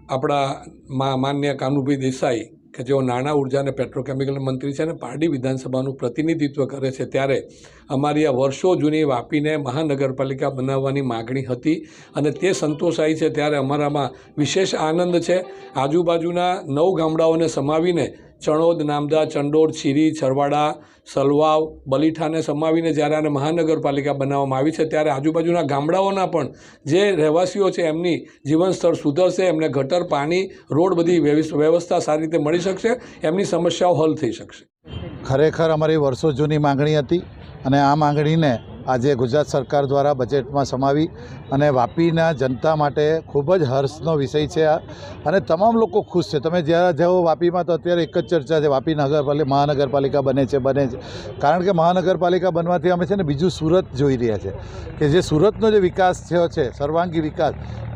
આપણા માન્ય કાનુભાઈ દેસાઈ કે જેઓ નાણાં ઉર્જા અને પેટ્રોકેમિકલ મંત્રી છે અને પારડી વિધાનસભાનું પ્રતિનિધિત્વ કરે છે, ત્યારે અમારી આ વર્ષો જૂની વાપીને મહાનગરપાલિકા બનાવવાની માગણી હતી અને તે સંતોષાઈ છે, ત્યારે અમારામાં વિશેષ આનંદ છે। આજુબાજુના 9 ગામડાઓને સમાવીને ચણોદ, નામદા, ચંડોળ, છીરી, છરવાડા, સલવાવ, બલીઠાને સમાવીને જ્યારે આને મહાનગરપાલિકા બનાવવામાં આવી છે, ત્યારે આજુબાજુના ગામડાઓના પણ જે રહેવાસીઓ છે એમની જીવન સ્તર સુધરશે, એમને ગટર, પાણી, રોડ બધી વ્યવસ્થા સારી રીતે મળી શકશે, એમની સમસ્યાઓ હલ થઈ શકશે। ખરેખર અમારી વર્ષો જૂની માંગણી હતી અને આ માંગણીને આજે ગુજરાત સરકાર દ્વારા બજેટમાં સમાવી અને વાપીના જનતા માટે ખૂબ જ હર્ષનો વિષય છે અને તમામ લોકો ખુશ છે। તમે જ્યારે જાઓ વાપીમાં તો અત્યારે એક જ ચર્ચા છે, વાપી મહાનગરપાલિકા બને છે। કારણ કે મહાનગરપાલિકા બનવાથી અમે છે ને બીજું સુરત જોઈ રહ્યા છે કે જે સુરતનો જે વિકાસ થયો છે, સર્વાંગી વિકાસ।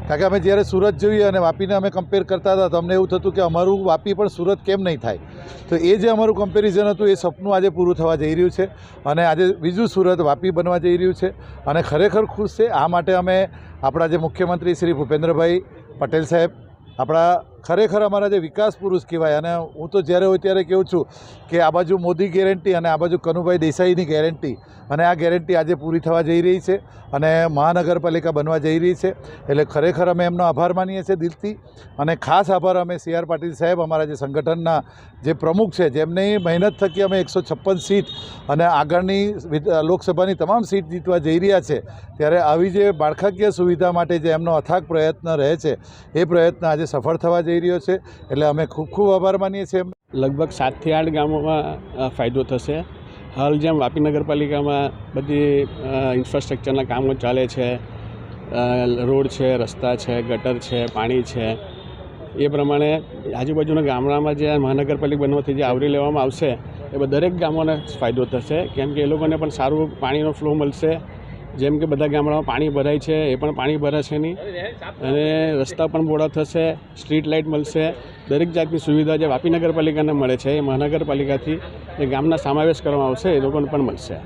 કારણ કે અમે જ્યારે સુરત જોઈએ અને વાપીને અમે કમ્પેર કરતા હતા તો અમને એવું થતું કે અમારું વાપી પણ સુરત કેમ નહીં થાય, તો એ જે અમારું કમ્પેરિઝન હતું એ સપનું આજે પૂરું થવા જઈ રહ્યું છે અને આજે બીજું સુરત વાપી બનવા જઈ રહ્યું છે અને ખરેખર ખુશ છે। આ માટે અમે આપણા જે મુખ્યમંત્રી શ્રી ભૂપેન્દ્રભાઈ પટેલ સાહેબ આપણા ખરેખર અમારા જે વિકાસ પુરુષ કહેવાય, અને હું તો જ્યારે હોય ત્યારે કહું છું કે આ બાજુ મોદી ગેરંટી અને આ બાજુ કનુભાઈ દેસાઈની ગેરંટી, અને આ ગેરંટી આજે પૂરી થવા જઈ રહી છે અને મહાનગરપાલિકા બનવા જઈ રહી છે। એટલે ખરેખર અમે એમનો આભાર માનીએ છીએ દિલથી અને ખાસ આભાર અમે CR પાટીલ સાહેબ, અમારા જે સંગઠનના જે પ્રમુખ છે, જેમની મહેનત થકી અમે 156 સીટ અને આગળની લોકસભાની તમામ સીટ જીતવા જઈ રહ્યા છે, ત્યારે આવી જે માળખાકીય સુવિધા માટે જે એમનો અથાગ પ્રયત્ન રહે છે એ પ્રયત્ન આજે સફળ થવા જઈ રહ્યો છે। એટલે અમે ખૂબ ખૂબ આભાર માનીએ છીએ। લગભગ 7 થી 8 ગામોમાં ફાયદો થશે। હાલ જેમ વાપી નગરપાલિકામાં બધી ઇન્ફ્રાસ્ટ્રક્ચરના કામો ચાલે છે, રોડ છે, રસ્તા છે, ગટર છે, પાણી છે, એ પ્રમાણે આજુબાજુના ગામડામાં જે મહાનગરપાલિકા બનવાથી જે આવરી લેવામાં આવશે એ દરેક ગામોને ફાયદો થશે, કેમ કે એ લોકોને પણ સારું પાણીનો ફ્લો મળશે। જેમ કે બધા ગામડામાં પાણી ભરાય છે એ પણ પાણી ભરાશે નહીં અને રસ્તા પણ પહોળા થશે, સ્ટ્રીટ લાઇટ મળશે, દરેક જાતની સુવિધા જે વાપી નગરપાલિકાને મળે છે એ મહાનગરપાલિકાથી એ ગામના સમાવેશ કરવામાં આવશે એ લોકોને પણ મળશે।